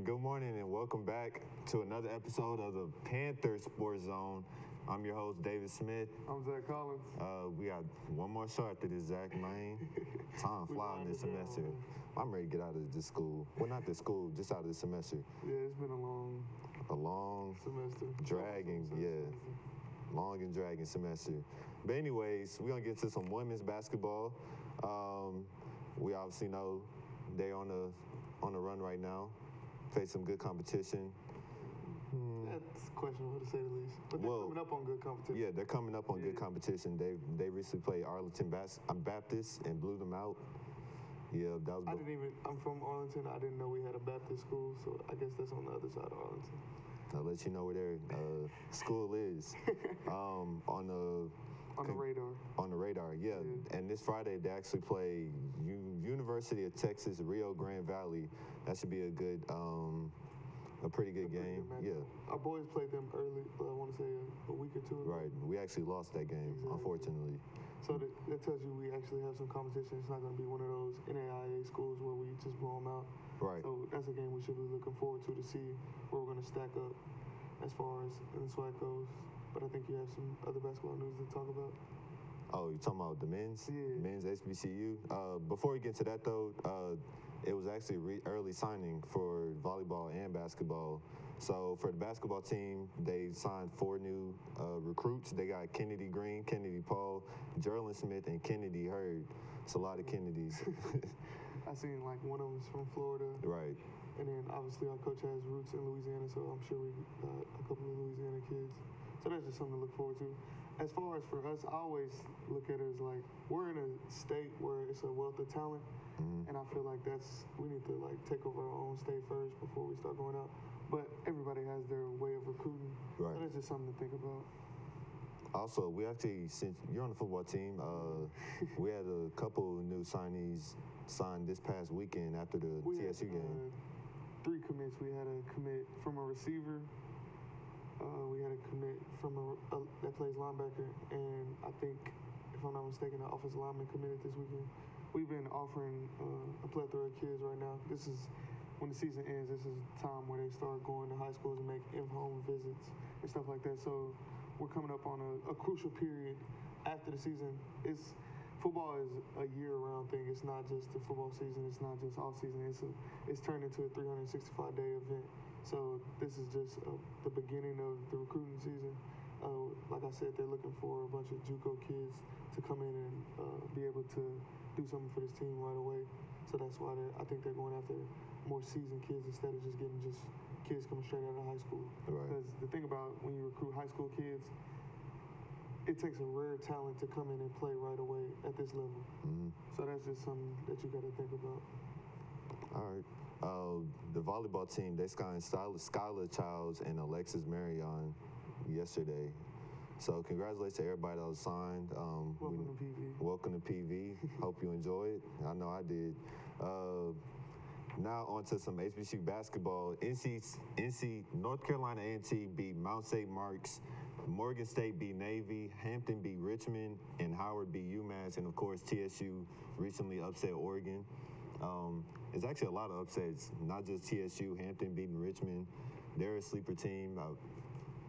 Good morning and welcome back to another episode of the Panther Sports Zone. I'm your host, David Smith. I'm Zach Collins. We got one more show after this, Zach, man. Time flying this semester. I'm ready to get out of this school. Well, not this school, just out of the semester. Yeah, it's been a long semester. Dragging, long and dragging semester. But anyways, we're going to get to some women's basketball. We obviously know they're on the run right now. Face some good competition. That's questionable to say the least. But they're coming up on good competition. Yeah, they're coming up on good competition. They recently played Arlington Baptist and blew them out. Yeah, that was. I'm from Arlington. I didn't know we had a Baptist school, so I guess that's on the other side of Arlington. I'll let you know where their school is. On the radar. On the radar, yeah. And this Friday they actually play University of Texas Rio Grande Valley. That should be a pretty good game. Yeah. Our boys played them early. I want to say a week or two ago. Right. We actually lost that game, unfortunately. So that tells you we actually have some competition. It's not going to be one of those NAIA schools where we just blow them out. Right. So that's a game we should be looking forward to see where we're going to stack up as far as in the SWAC goes. But I think you have some other basketball news to talk about. Oh, you're talking about the men's? Yeah. Men's HBCU. Before we get to that, though, it was actually early signing for volleyball and basketball. So for the basketball team, they signed 4 new recruits. They got Kennedy Green, Kennedy Paul, Jerlyn Smith, and Kennedy Hurd. It's a lot of Kennedys. I seen like one of them's from Florida. Right. And then obviously our coach has roots in Louisiana, so I'm sure we got a couple of Louisiana kids. So that's just something to look forward to. As far as for us, I always look at it as like we're in a state where it's a wealth of talent, and I feel like we need to like take over our own state first before we start going out. But everybody has their way of recruiting. Right. So that's just something to think about. Also, we actually, since you're on the football team, we had a couple new signees signed this past weekend after the TSU game. 3 commits. We had a commit from a receiver. We had a commit from that plays linebacker, and I think, if I'm not mistaken, the offensive lineman committed this weekend. We've been offering a plethora of kids right now. This is when the season ends. This is the time where they start going to high schools and make in-home visits and stuff like that. So we're coming up on a crucial period after the season. Football is a year-round thing. It's not just the football season. It's not just off season. It's turned into a 365-day event. So this is just the beginning of the recruiting season. Like I said, they're looking for a bunch of JUCO kids to come in and be able to do something for this team right away. So that's why I think they're going after more seasoned kids instead of just getting kids coming straight out of high school. Right. Because the thing about when you recruit high school kids, it takes a rare talent to come in and play right away at this level. Mm-hmm. So that's just something that you got to think about. All right. The volleyball team, they signed Skylar Childs and Alexis Marion yesterday. So congratulations to everybody that was signed. Welcome to PV. Welcome to PV. Hope you enjoy it. I know I did. Now on to some HBCU basketball. North Carolina A&T beat Mount St. Mark's. Morgan State beat Navy, Hampton beat Richmond, and Howard beat UMass, and of course TSU recently upset Oregon. There's actually a lot of upsets, not just TSU, Hampton beating Richmond. They're a sleeper team.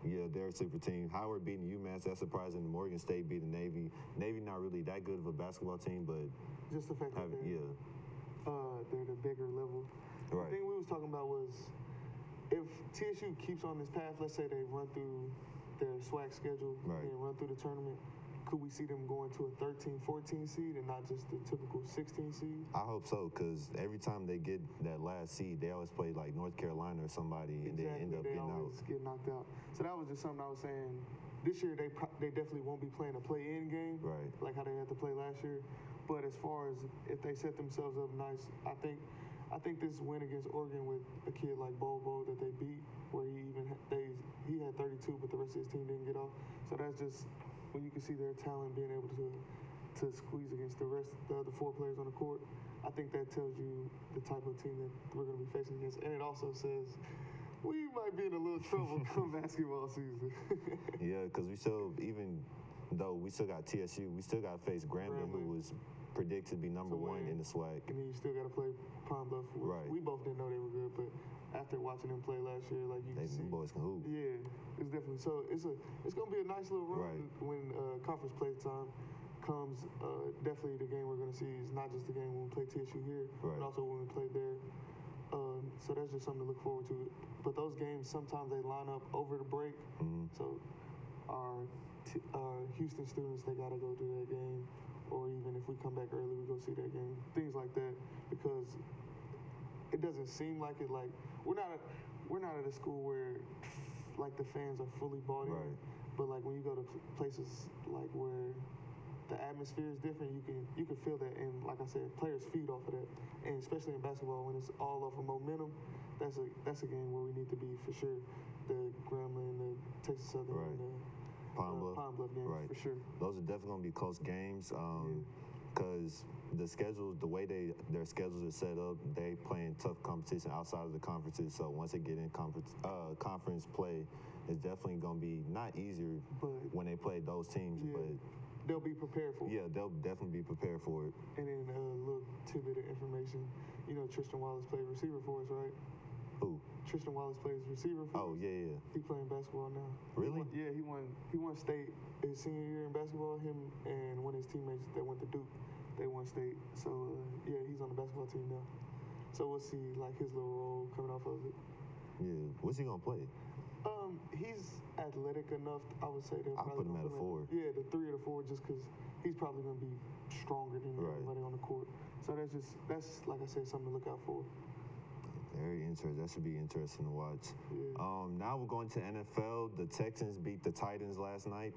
They're a sleeper team. Howard beating UMass, that's surprising. Morgan State beating Navy. Navy not really that good of a basketball team, but just the fact that they're the bigger level. Right. The thing we was talking about was if TSU keeps on this path, let's say they run through their SWAC schedule and run through the tournament, could we see them going to a 13, 14 seed and not just the typical 16 seed? I hope so, because every time they get that last seed, they always play like North Carolina or somebody, and they end up getting out. They always get knocked out. So that was just something I was saying. This year, they definitely won't be playing a play-in game, like how they had to play last year. But as far as if they set themselves up nice, I think this win against Oregon with a kid like Bobo that they beat, where he had 32, but the rest of his team didn't get off. So that's just when you can see their talent being able to squeeze against the other 4 players on the court. I think that tells you the type of team that we're going to be facing against. And it also says we might be in a little trouble come basketball season. Yeah, because we still, even though we still got TSU. We still got to face Grambling, who was predicted to be number one in the SWAC. And then you still got to play Pine Bluff. Right. We both didn't know they were good, but after watching them play last year, like you can see, boys can hoop. Yeah, it's definitely so. It's gonna be a nice little run when conference play time comes. Definitely the game we're gonna see is not just the game when we play TSU here, but also when we play there. So that's just something to look forward to. But those games sometimes they line up over the break. So our Houston students, they gotta go to that game, or even if we come back early, we go see that game. Things like that, because it doesn't seem like it. Like we're not at a school where like the fans are fully bought in. But like when you go to places like where the atmosphere is different, you can feel that. And like I said, players feed off of that. And especially in basketball, when it's all off of momentum, that's a game where we need to be for sure. The Grambling, the Texas Southern, and the Pine Bluff games for sure. Those are definitely gonna be close games. Because the schedules, the way their schedules are set up, they playing tough competition outside of the conferences. So once they get in conference play, it's definitely gonna be not easier when they play those teams, but they'll be prepared for it. Yeah, they'll definitely be prepared for it. And then a little tidbit of information, you know, Tristan Wallace played receiver for us, right? Who? Tristan Wallace plays receiver for us. Oh yeah. He playing basketball now. Really? He won state his senior year in basketball. Him and one of his teammates that went to Duke, they won state. So he's on the basketball team now. So we'll see like his little role coming off of it. Yeah. What's he gonna play? He's athletic enough. I would say they'll probably put him at a 4. Yeah, the 3 or the 4, just because he's probably gonna be stronger than everybody on the court. So that's like I said, something to look out for. Very interesting. That should be interesting to watch. Yeah. Now we're going to NFL. The Texans beat the Titans last night.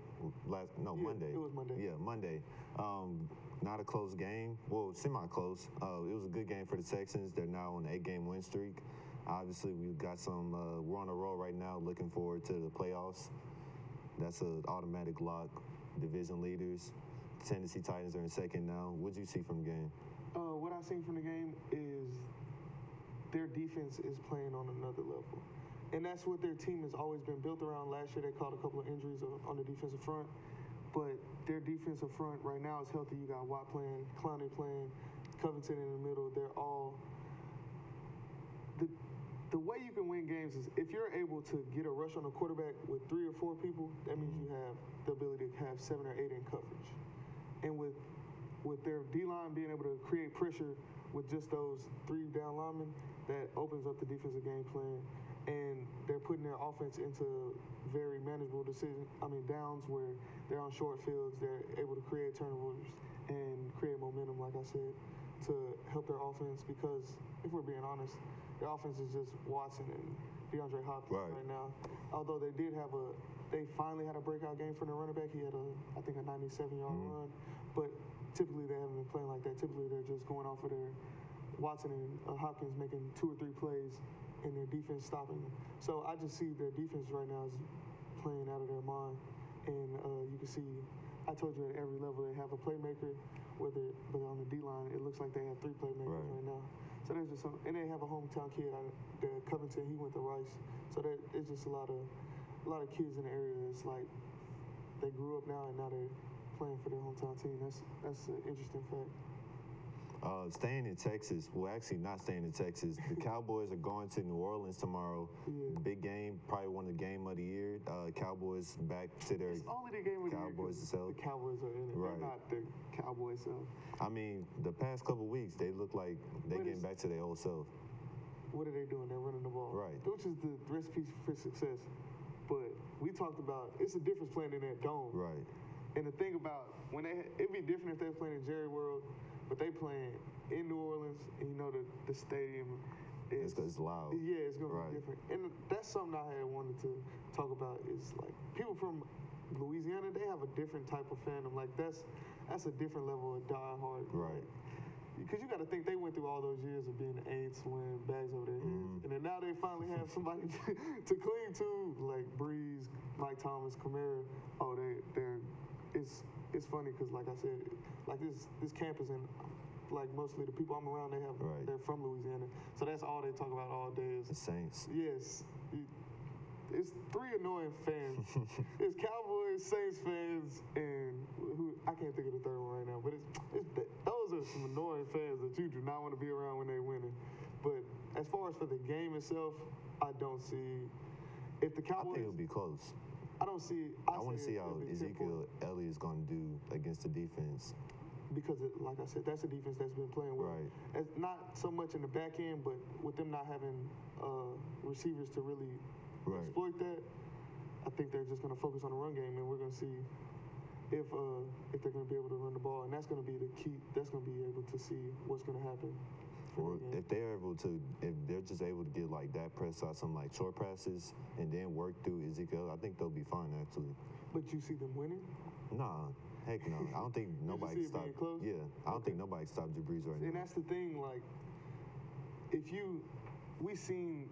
Monday. It was Monday. Yeah, Monday. Not a close game. Well, semi-close. It was a good game for the Texans. They're now on an 8-game win streak. Obviously, we've got some. We're on a roll right now. Looking forward to the playoffs. That's an automatic lock. Division leaders. Tennessee Titans are in second now. What did you see from the game? What I seen from the game is their defense is playing on another level. And that's what their team has always been built around. Last year, they caught a couple of injuries on the defensive front. But their defensive front right now is healthy. You got Watt playing, Clowney playing, Covington in the middle. They're all... The way you can win games is if you're able to get a rush on a quarterback with 3 or 4 people, that means you have the ability to have 7 or 8 in coverage. And with their D-line being able to create pressure with just those 3 down linemen, that opens up the defensive game plan. And they're putting their offense into very manageable downs where they're on short fields. They're able to create turnovers and create momentum, like I said, to help their offense. Because if we're being honest, their offense is just Watson and DeAndre Hopkins right now. Although they finally had a breakout game from the running back. He had I think a 97-yard run. But typically they haven't been playing like that. Typically they're just going off of their Watson and Hopkins making 2 or 3 plays and their defense stopping them. So I just see their defense right now is playing out of their mind. And you can see, I told you at every level they have a playmaker, but on the D-line, it looks like they have 3 playmakers right now. So there's just and they have a hometown kid, the Covington. He went to Rice. So it's just a lot of kids in the area. It's like they grew up now and now they're playing for their hometown team. That's an interesting fact. Staying in Texas, well, actually not staying in Texas. The Cowboys are going to New Orleans tomorrow. Yeah. Big game, probably one of the game of the year. Cowboys back to their it's only the game of the Cowboys year. Self. The Cowboys are in it. Right. They're not the Cowboys self. I mean, the past couple weeks, they look like they're getting back to their old self. What are they doing? They're running the ball. Right. Which is the recipe for success. But we talked about, it's a difference playing in that dome. Right. And the thing about, it'd be different if they were playing in Jerry World, but they playing in New Orleans, and you know the stadium is loud. Yeah, it's gonna be different. And that's something I had wanted to talk about is like people from Louisiana, they have a different type of fandom. Like that's a different level of diehard. Right. Because you got to think they went through all those years of being Aints, wearing bags over their heads, and then now they finally have somebody to cling to, like Breeze, Mike Thomas, Kamara. Oh, it's funny because like I said, like this campus and like mostly the people I'm around, they're from Louisiana, so that's all they talk about all day is the Saints. Yes, it's three annoying fans. It's Cowboys, Saints fans, and who I can't think of the third one right now. But those are some annoying fans that you do not want to be around when they're winning. But as far as for the game itself, I don't see if the Cowboys. I think it'll be close. I don't see. I want to see how Ezekiel Elliott is going to do against the defense. Because, like I said, that's a defense that's been playing well. Right. It's not so much in the back end, but with them not having receivers to really exploit that, I think they're just going to focus on the run game, and we're going to see if they're going to be able to run the ball, and that's going to be the key. That's going to be able to see what's going to happen. Or if they're just able to get like Dak Prescott some like short passes and then work through Ezekiel, I think they'll be fine actually. But you see them winning? Nah. Heck no. I don't think nobody stopped. Yeah, I don't think nobody stopped Drew Brees right now. And that's the thing, like, we've seen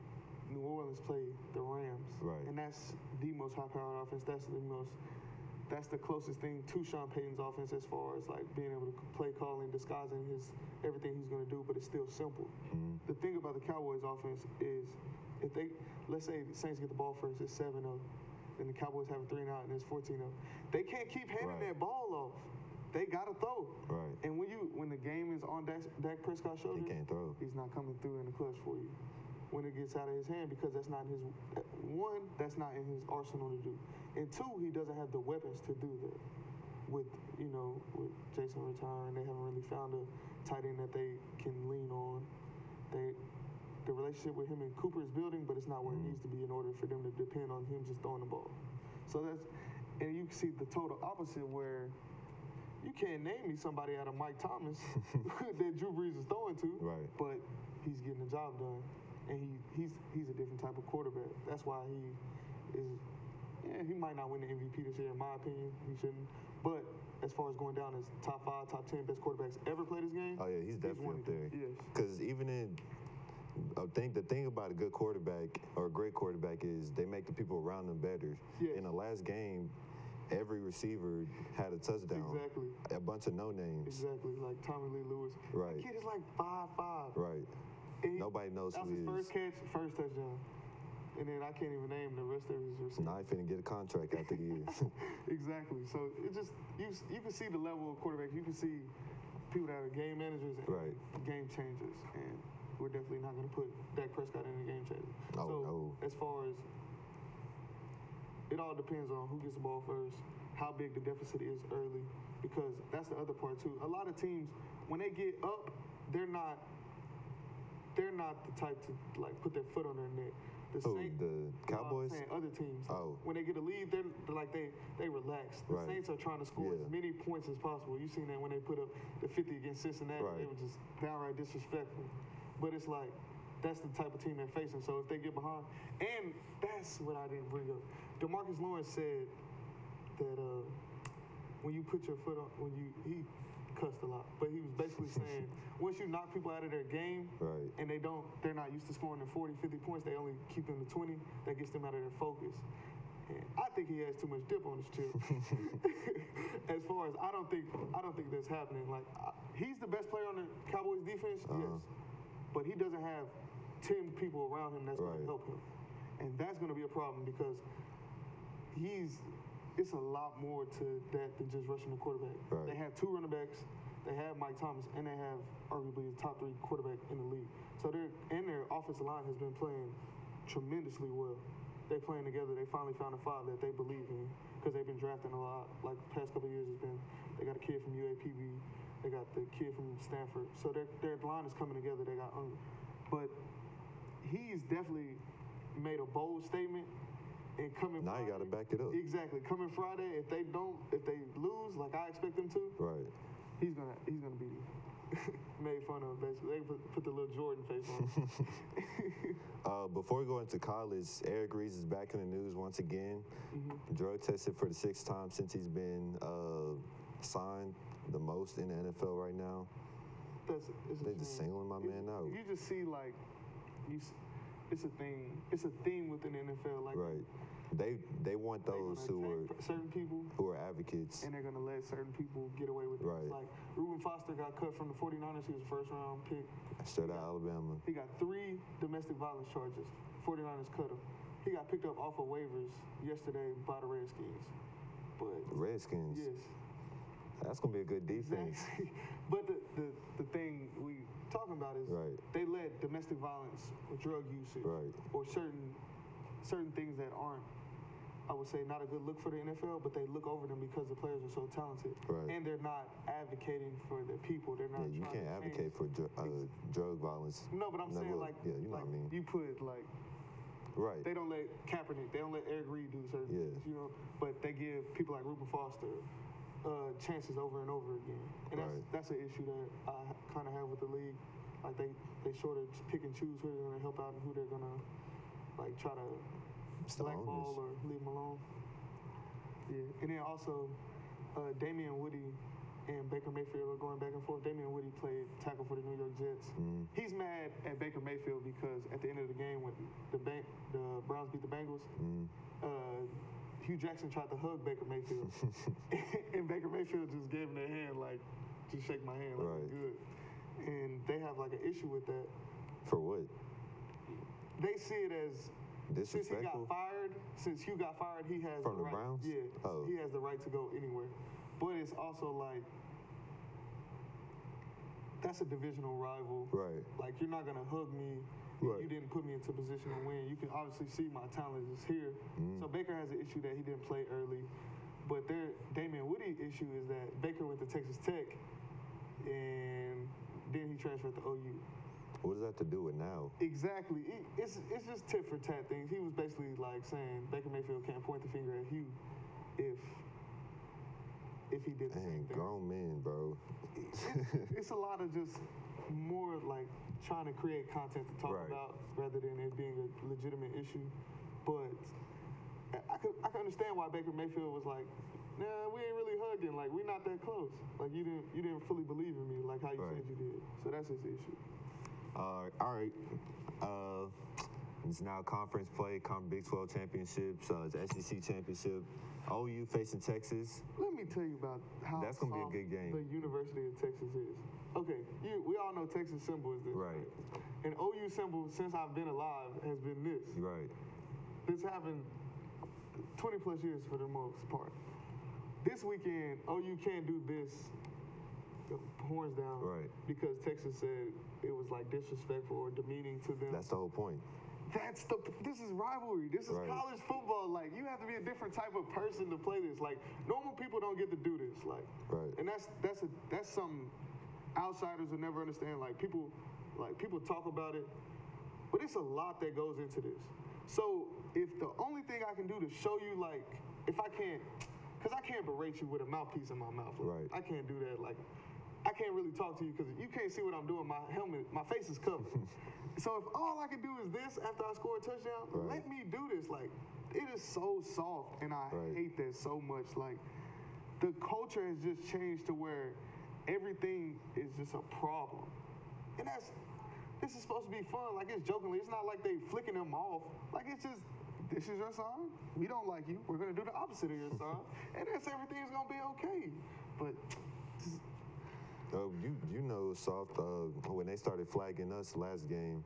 New Orleans play the Rams. Right. And that's the most high-powered offense. That's the closest thing to Sean Payton's offense as far as like being able to play calling, disguising everything he's going to do, but it's still simple. Mm-hmm. The thing about the Cowboys offense is let's say the Saints get the ball first, it's 7-0. And the Cowboys have a 3-and-out, and it's 14-0. They can't keep handing that ball off. They gotta throw. Right. And when the game is on Dak Prescott's shoulders, he can't throw. He's not coming through in the clutch for you. When it gets out of his hand, because that's not in his arsenal to do. And two, he doesn't have the weapons to do that. With Jason retiring, they haven't really found a tight end that they can lean on. The relationship with him and Cooper is building, but it's not where it needs to be in order for them to depend on him just throwing the ball. So and you can see the total opposite where you can't name me somebody out of Mike Thomas that Drew Brees is throwing to, right? But he's getting the job done, and he's a different type of quarterback. That's why he might not win the MVP this year, in my opinion. He shouldn't. But as far as going down as top 5, top 10 best quarterbacks ever play this game, oh yeah, he's definitely up there. Yes. Because the thing about a good quarterback or a great quarterback is they make the people around them better. Yes. In the last game, every receiver had a touchdown. Exactly. A bunch of no names. Exactly, like Tommy Lee Lewis. Right. The kid is like 5'5". Right. Nobody knows who he is. That's his first catch, first touchdown. And then I can't even name the rest of his receivers. Now he finna get a contract after the year. Exactly. So it just you can see the level of quarterbacks. You can see people that are game managers and game changers. And we're definitely not going to put Dak Prescott in the game changer. No. As far as it all depends on who gets the ball first, how big the deficit is early, because that's the other part too. A lot of teams, when they get up, they're not the type to like put their foot on their neck. The Cowboys? I'm saying other teams. Oh. When they get a lead, they're like they relax. The Saints are trying to score as many points as possible. You've seen that when they put up the 50 against Cincinnati, they were just downright disrespectful. But it's like, that's the type of team they're facing. So if they get behind, and that's what I didn't bring up. DeMarcus Lawrence said that when you put your foot on, he cussed a lot, but he was basically saying once you knock people out of their game, and they're not used to scoring in 40, 50 points, they only keep them to 20, that gets them out of their focus. And I think he has too much dip on his chip. As far as I don't think that's happening. Like he's the best player on the Cowboys defense, yes. But he doesn't have 10 people around him that's going to help him. And that's going to be a problem because it's a lot more to that than just rushing the quarterback. Right. They have 2 running backs, they have Mike Thomas, and they have arguably the top 3 quarterback in the league. So their offensive line has been playing tremendously well. They're playing together. They finally found a 5 that they believe in because they've been drafting a lot. Like the past couple of years, they got a kid from UAPB. They got the kid from Stanford. So their line is coming together. They got but he's definitely made a bold statement. And coming now Friday, you got to back it up. Exactly. Coming Friday, if they lose like I expect them to, he's gonna be made fun of basically. They put the little Jordan face on. Before we go into college, Eric Reese is back in the news once again. Drug tested for the 6th time since he's been signed. The most in the NFL right now. They're just singling my man out. You just see like, it's a thing. It's a theme within the NFL. Like they want those who are certain people who are advocates, and they're gonna let certain people get away with it. It's like Reuben Foster got cut from the 49ers. He was a first-round pick. Straight out of Alabama. He got 3 domestic violence charges. 49ers cut him. he got picked up off of waivers yesterday by the Redskins. But Redskins. yes, That's gonna be a good defense. exactly. But the thing we talking about is Right. they let domestic violence or drug usage Right. or certain things that aren't, I would say, not a good look for the NFL, but they look over them because the players are so talented. Right. And they're not advocating for the people. They're not Yeah, you trying can't to advocate change. for drug violence. No, but I'm No, saying well, like, yeah, you know like what I mean. you put like, Right. they don't let Kaepernick, they don't let Eric Reed do certain Yeah. things, you know, but they give people like Reuben Foster chances over and over again. And Right. that's an issue that I kind of have with the league. Like they sort of just pick and choose who they're going to help out and who they're going to like try to It's the blackball owners. or leave them alone. Yeah, and then also Damian Woody and Baker Mayfield are going back and forth. Damian Woody played tackle for the New York Jets. He's mad at Baker Mayfield because at the end of the game when the Browns beat the Bengals, Hugh Jackson tried to hug Baker Mayfield, and Baker Mayfield just gave him their hand like, just shake my hand, like Right. we're good. And they have like an issue with that. For what? They see it as since he Disrespectful? got fired, since Hugh got fired, he has From the the right. Browns? Yeah, Oh. he has the right to go anywhere. But it's also like that's a divisional rival. Right. Like you're not gonna hug me. Right. You didn't put me into position to win. You can obviously see my talent is here. So Baker has an issue that he didn't play early. But their Damian Woody issue is that Baker went to Texas Tech, and then he transferred to OU. What does that have to do with now? Exactly. It's just tit for tat things. He was basically like saying Baker Mayfield can't point the finger at Hugh if he did the same Dang, thing. grown men, bro. It's a lot of just more like trying to create content to talk Right. about rather than it being a legitimate issue. But I could understand why Baker Mayfield was like, nah, we ain't really hugging. Like we're not that close. Like you didn't fully believe in me like how you Right. said you did. So that's his issue. All right. It's now conference play, Big 12 championships, it's SEC championship. OU facing Texas. Let me tell you about how That's gonna be a soft good game. the University of Texas is. Okay, we all know Texas symbol is this. Right. And OU symbol, since I've been alive, has been this. Right. This happened 20 plus years for the most part. This weekend, OU can't do this horns down Right. because Texas said it was like disrespectful or demeaning to them. That's the whole point. This is rivalry. This is Right. college football. Like you have to be a different type of person to play this. Like normal people don't get to do this. Like, Right. and that's something outsiders will never understand. Like people talk about it, but it's a lot that goes into this. So if the only thing I can do to show you, like, if I can't, because I can't berate you with a mouthpiece in my mouth. Like, Right. I can't do that. Like, I can't really talk to you because you can't see what I'm doing. My helmet, my face is covered. So if all I can do is this after I score a touchdown, Right. let me do this. Like, it is so soft, and I Right. hate that so much. Like, the culture has just changed to where everything is just a problem. And this is supposed to be fun. Like, it's jokingly. It's not like they flicking them off. Like, it's just, this is your song. We don't like you. We're going to do the opposite of your song. And that's everything's going to be okay. But You know, soft when they started flagging us last game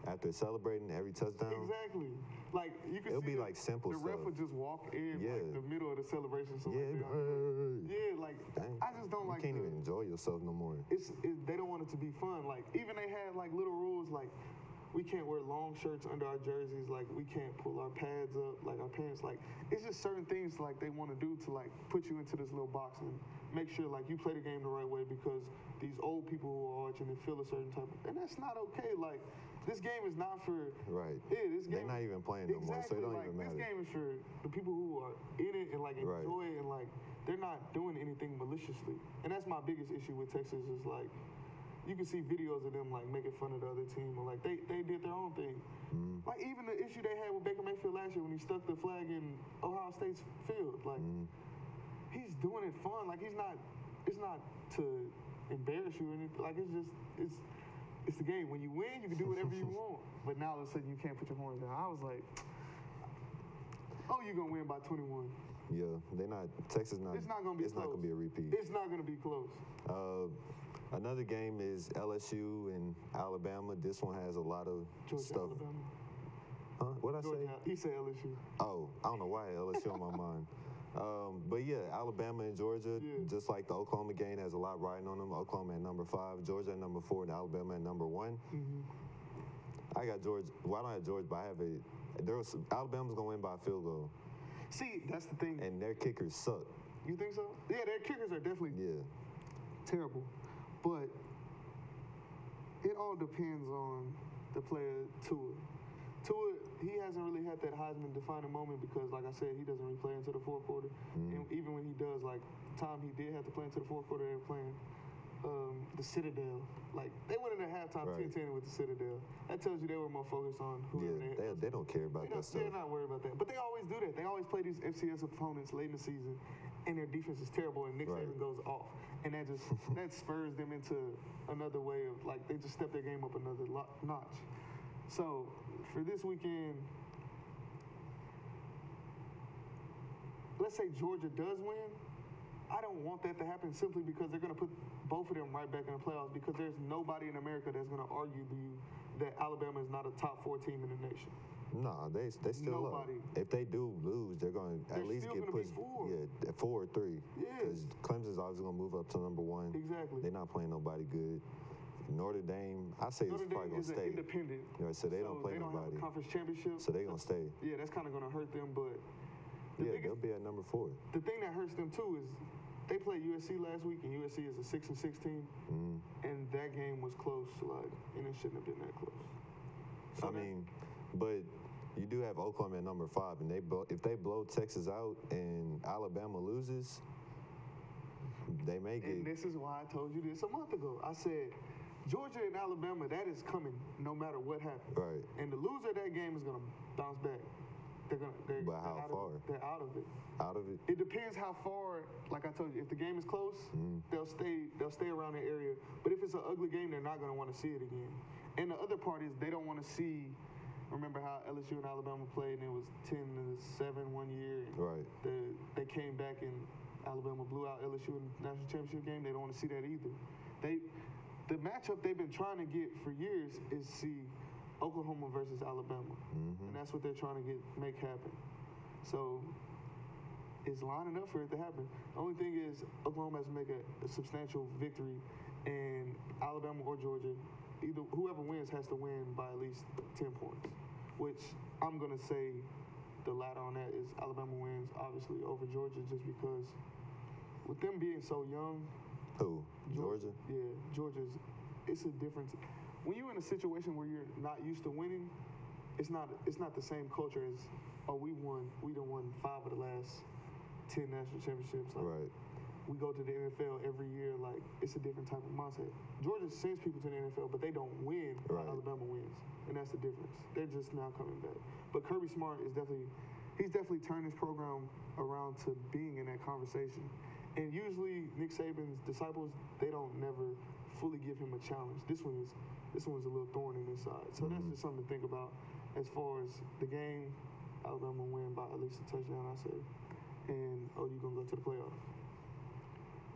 after celebrating every touchdown. exactly. Like, you can It'll see be like simple the ref stuff. would just walk in Yeah. like the middle of the celebration. So Yeah, like, it'd they- be, "Hey." yeah, like Dang. I just don't You like can't the, even enjoy yourself no more. they don't want it to be fun. Like even they had like little rules like we can't wear long shirts under our jerseys, like we can't pull our pads up like our parents. Like it's just certain things like they want to do to like put you into this little box and make sure like you play the game the right way because these old people who are watching and feel a certain type of, and that's not okay. Like this game is not for Right. Yeah, this They're game not even playing no more, so exactly, it don't like, even matter. This game is for the people who are in it and like Right. enjoy it and like they're not doing anything maliciously. And that's my biggest issue with Texas is like you can see videos of them like making fun of the other team or like they did their own thing. Like even the issue they had with Baker Mayfield last year when he stuck the flag in Ohio State's field. Like he's doing it fun. Like it's not to embarrass you or anything. Like it's the game. When you win, you can do whatever you want. But now all of a sudden you can't put your horns down. I was like, oh, you're gonna win by 21. Yeah, they're not. Texas not. It's not gonna be It's close. not gonna be a repeat. It's not gonna be close. Another game is LSU and Alabama. This one has a lot of Georgia, stuff. Alabama. What'd I say? Georgia, he said LSU. Oh, I don't know why LSU on my mind. But yeah, Alabama and Georgia, just like the Oklahoma game, has a lot riding on them. Oklahoma at number 5, Georgia at number 4, and Alabama at number 1. Mm-hmm. I got Georgia. Well, I don't have Georgia, but I have it. Alabama's gonna win by a field goal. See, that's the thing. And their kickers suck. You think so? Yeah, their kickers are definitely terrible. But it all depends on the player Tua. Tua, he hasn't really had that Heisman defining moment because, like I said, he doesn't really play into the fourth quarter. And even when he does, like, time he did have to play into the fourth quarter, they were playing the Citadel. Like, they went in at halftime 10-10 with the Citadel. That tells you they were more focused on who they don't care about that stuff. They're not worried about that. But they always do that. They always play these FCS opponents late in the season, and their defense is terrible, and Nick Saban goes off. And that just that spurs them into another way of, like, they just step their game up another notch. So, for this weekend, let's say Georgia does win. I don't want that to happen simply because they're going to put both of them right back in the playoffs because there's nobody in America that's going to argue that Alabama is not a top 4 team in the nation. No, they still Nobody. Up. If they do lose, they're going to at least get pushed. 4. Yeah, 4 or 3. Because Clemson's obviously going to move up to number 1. Exactly. They're not playing nobody good. Notre Dame, I say it's probably going to stay. Independent. So they don't play they don't nobody. Have a conference championship. So they're going to stay. Yeah, that's kind of going to hurt them, but they'll be at number 4. The thing that hurts them too is they played USC last week, and USC is a 6-6 team, and that game was close, and it shouldn't have been that close. So but you do have Oklahoma at number 5, and if they blow Texas out and Alabama loses, they may get. And this is why I told you this a month ago. I said Georgia and Alabama, that is coming no matter what happens. Right. And the loser of that game is gonna bounce back. But how far? They're out of it. Out of it? It depends how far. Like I told you, if the game is close, they'll stay around the area. But if it's an ugly game, they're not going to want to see it again. And the other part is they don't want to see. Remember how LSU and Alabama played, and it was 10-7 one year. Right. They came back and Alabama blew out LSU in the national championship game. They don't want to see that either. The matchup they've been trying to get for years is see Oklahoma versus Alabama, and that's what they're trying to make happen. So it's lining up for it to happen. The only thing is Oklahoma has to make a substantial victory, and Alabama or Georgia, whoever wins has to win by at least 10 points, which I'm going to say the latter on that is Alabama wins, obviously, over Georgia just because with them being so young. Who? Georgia? Yeah, it's a difference. When you're in a situation where you're not used to winning, it's not the same culture as, we done won 5 of the last 10 national championships. Like, right. We go to the NFL every year. Like, it's a different type of mindset. Georgia sends people to the NFL, but they don't win. Right. Alabama wins, and that's the difference. They're just now coming back. But Kirby Smart he's definitely turned his program around to being in that conversation. And usually Nick Saban's disciples, they don't never fully give him a challenge. This one's a little thorn in his side. So that's just something to think about as far as the game. Alabama win by at least a touchdown, I say. And, you're going to go to the playoffs.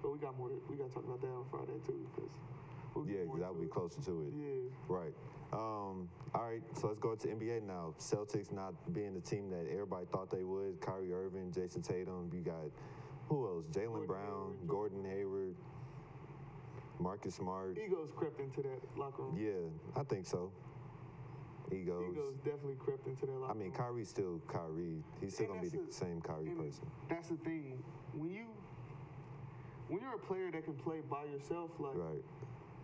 But we got to talk about that on Friday, too. Because I'll be closer to it. Yeah. Right. All right, so let's go to NBA now. Celtics not being the team that everybody thought they would. Kyrie Irving, Jason Tatum. You got, who else? Jaylen Brown, Gordon Hayward, Marcus Smart. Egos crept into that locker room. Yeah, I think so. Egos definitely crept into that locker room. I mean, Kyrie's still Kyrie. He's still going to be the same Kyrie person. That's the thing. When you're a player that can play by yourself, like, right.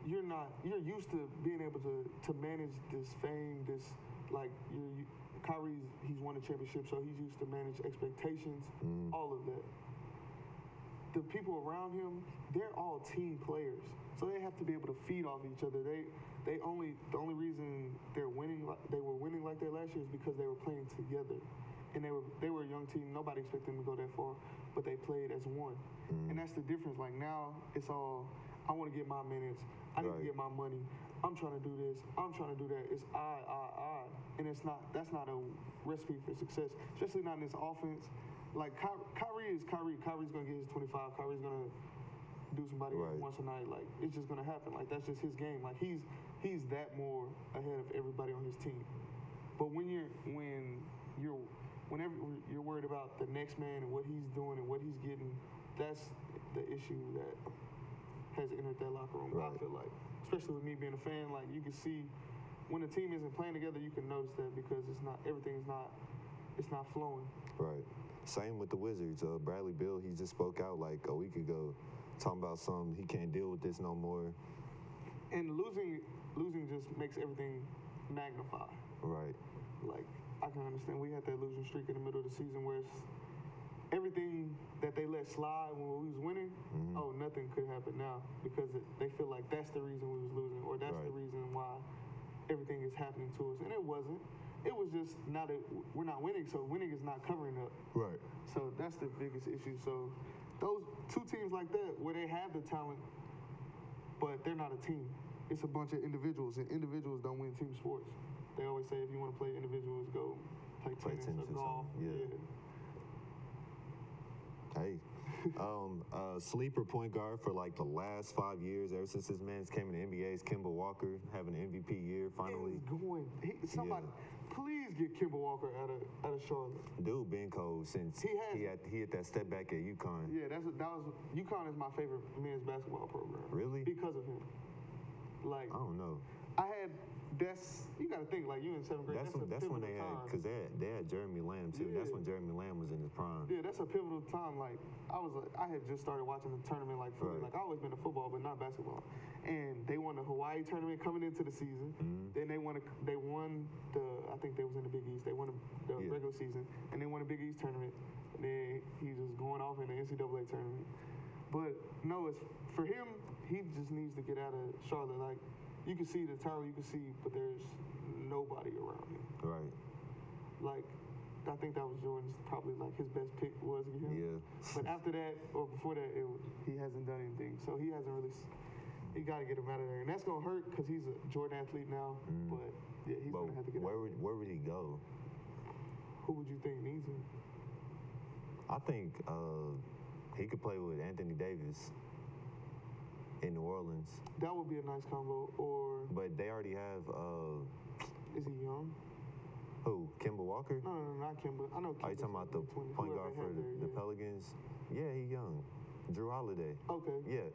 You're used to being able to manage this fame, Kyrie's, he's won a championship, so he's used to manage expectations, all of that. The people around him, they're all team players, so they have to be able to feed off each other. The only reason they were winning like that last year is because they were playing together, and they were a young team. Nobody expected them to go that far, but they played as one, and that's the difference. Like now, it's all I want to get my minutes. I need to get my money. I'm trying to do this. I'm trying to do that. It's I, and that's not a recipe for success, especially not in this offense. Like Kyrie is Kyrie. Kyrie's gonna get his 25. Kyrie's gonna do somebody once a night. Like it's just gonna happen. Like that's just his game. Like he's that more ahead of everybody on his team. But whenever you're worried about the next man and what he's doing and what he's getting, that's the issue that has entered that locker room. Right. I feel like, especially with me being a fan, like you can see when a team isn't playing together, you can notice that because everything's not flowing. Right. Same with the Wizards. Bradley Beal, he just spoke out like a week ago, talking about he can't deal with this no more. And losing just makes everything magnify. Right. Like, I can understand. We had that losing streak in the middle of the season where it's everything that they let slide when we was winning, nothing could happen now because they feel like that's the reason we was losing or that's the reason why everything is happening to us. And it wasn't. It was just now that we're not winning, so winning is not covering up. Right. So that's the biggest issue. So those two teams like that where they have the talent, but they're not a team. It's a bunch of individuals, and individuals don't win team sports. They always say if you want to play individuals, go play tennis or golf. Yeah. Hey, sleeper point guard for like the last 5 years, ever since this man's came in the NBA, is Kemba Walker, having an MVP year finally. Somebody, please get Kemba Walker out of Charlotte. Dude been cold since he had that step back at UConn. Yeah, UConn is my favorite men's basketball program. Really? Because of him. Like, I don't know. You got to think, like, you in 7th grade. That's when they had Jeremy Lamb too. Yeah. That's when Jeremy Lamb was in his prime. Yeah, that's a pivotal time. Like, I had just started watching the tournament, like, football. Like, I always been to football, but not basketball. And they won the Hawaii tournament coming into the season. Then they won I think they was in the Big East. They won the regular season, and they won the Big East tournament. And then he just going off in the NCAA tournament. But no, it's for him. He just needs to get out of Charlotte. Like, you can see the tower, but there's nobody around him. Right. Like, I think that was Jordan's probably like his best pick was him. Yeah. But after that, or before that, he hasn't done anything. So he hasn't really. You got to get him out of there, and that's gonna hurt because he's a Jordan athlete now. But yeah, he's gonna have to get out. Where would he go? Who would you think needs him? I think he could play with Anthony Davis in New Orleans. That would be a nice combo. But they already have. Is he young? Who? Kemba Walker? No, not Kemba. I know. Are you talking about the point guard for the Pelicans? Yeah, he's young. Drew Holiday. Okay. Yeah.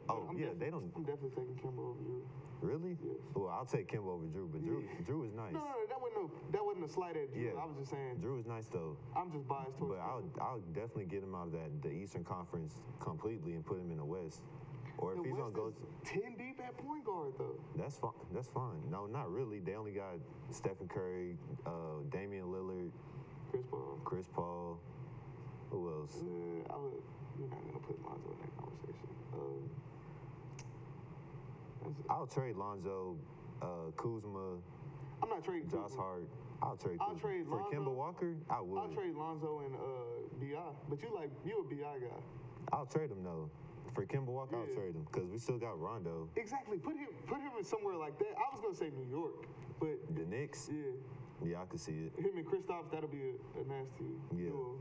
They don't. I'm definitely taking Kemba over Drew. Really? Yes. Well, I'll take Kemba over Drew, but Drew is nice. No, that wasn't a slight at Drew. Yeah. I was just saying. Drew is nice though. I'm just biased towards. But I'll definitely get him out of the Eastern Conference completely and put him in the West. Or if he's gonna go 10 deep at point guard though. That's fine. That's fine. No, not really. They only got Stephen Curry, Damian Lillard, Chris Paul. Who else? You're not gonna put Lonzo in that conversation. I'll trade Lonzo, Kuzma. I'm not trading Josh Hart. I'll trade Lonzo. For Kemba Walker, I would. I'll trade Lonzo and B.I. But you a B.I. guy. I'll trade him though. For Kemba Walker, I'll trade him because we still got Rondo. Exactly. Put him in somewhere like that. I was gonna say New York, but the Knicks. Yeah, I can see it. Him and Kristaps, that'll be a nasty duo.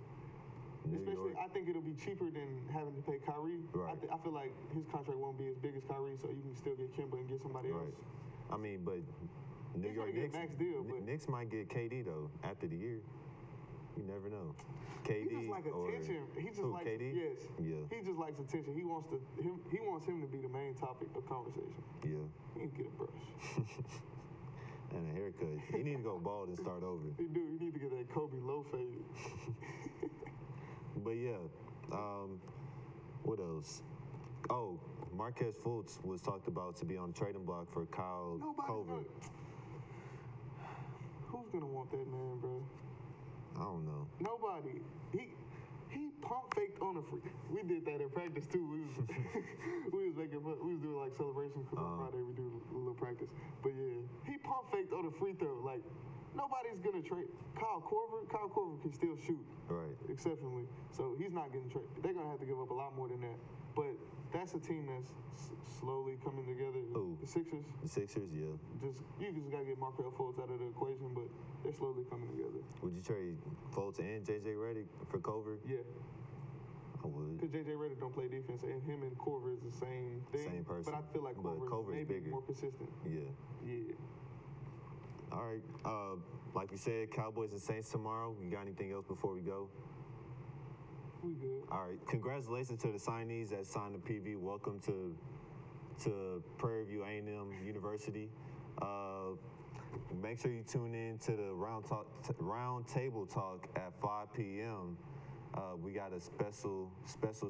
Especially, I think it'll be cheaper than having to pay Kyrie. Right. I feel like his contract won't be as big as Kyrie, so you can still get Kemba and get somebody else. I mean, but New York Knicks, max deal, but Knicks might get KD though after the year. You never know. KD he just like attention. He just likes KD? Yes. Yeah. He just likes attention. He wants him to be the main topic of conversation. Yeah. He needs to get a brush. And a haircut. He need to go bald and start over. He do. He need to get that Kobe low fade. But yeah, what else? Oh, Marquez Fultz was talked about to be on the trading block for Kyle Covert. Who's gonna want that man, bro? I don't know. Nobody. He pump faked on a free. We did that in practice too. We was doing like celebrations because on Friday we do a little practice. But yeah, he pump faked on a free throw. Like nobody's gonna trade Kyle Korver. Kyle Korver can still shoot exceptionally, so he's not getting traded. They're gonna have to give up a lot more than that. But that's a team that's slowly coming together. Who? The Sixers. The Sixers, yeah. You just gotta get Markelle Fultz out of the equation, but they're slowly coming together. Would you trade Fultz and JJ Redick for Covert? Yeah. I would. Because JJ Redick don't play defense, and him and Korver is the same thing. Same person. But I feel like Korver is maybe bigger. more consistent. Yeah. Yeah. All right. Like we said, Cowboys and Saints tomorrow. You got anything else before we go? We good. All right. Congratulations to the signees that signed the PV. Welcome to Prairie View A&M University. Make sure you tune in to the round table talk at 5 p.m. We got a special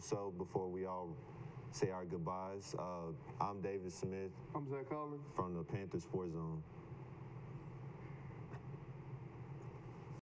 show before we all say our goodbyes. I'm David Smith. I'm Zach Collins from the Panther Sports Zone.